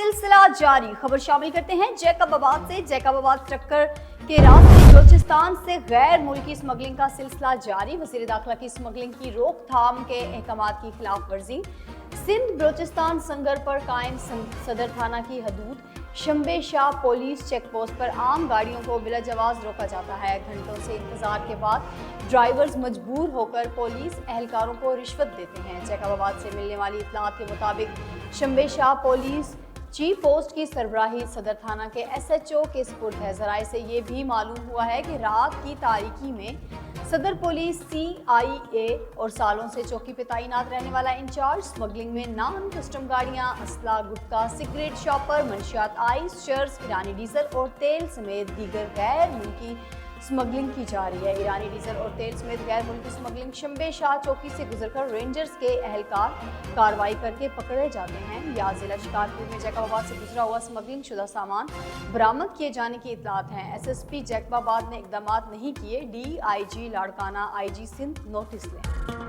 सिलसिला जारी। खबर शामिल करते हैं जैकबाबाद से। जैकबाबाद टक्कर के रास्ते बलूचिस्तान से गैर मुल्की स्मगलिंग का सिलसिला जारी। वज़ीर दाखिला की स्मगलिंग की रोकथाम के अहकामात की खिलाफ वर्जी। सिंध बलूचिस्तान संगर पर कायम सदर थाना की हदूद शंबे शाह पुलिस चेक पोस्ट पर आम गाड़ियों को बिला जवाज रोका जाता है। घंटों से इंतजार के बाद ड्राइवर्स मजबूर होकर पुलिस एहलकारों को रिश्वत देते हैं। जैकबाबाद से मिलने वाली इत्तलात के मुताबिक शंबे शाह पुलिस चीफ पोस्ट की सरबराही सदर थाना के SHO के सुपुर्द है। जराए से ये भी मालूम हुआ है कि रात की तारीकी में सदर पुलिस CIA और सालों से चौकी पे तैनात रहने वाला इंचार्ज स्मगलिंग में नान कस्टम गाड़ियां, असला, गुटखा, सिगरेट शॉपर, मंशियात, आइस, चर्स, ईरानी डीजल और तेल समेत दीगर गैर मुल्की स्मगलिंग की जा रही है। ईरानी डीजल और तेल समेत गैर मुल्की स्मगलिंग शंबे शाह चौकी से गुजरकर रेंजर्स के एहलकार कार्रवाई करके पकड़े जाते हैं या जिला शिकारपुर में जैकबाबाद से गुजरा हुआ स्मगलिंग शुदा सामान बरामद किए जाने की इतलात हैं। SSP जैकबाबाद ने इकदाम नहीं किए, DIG Larkana IG Sindh notice लें।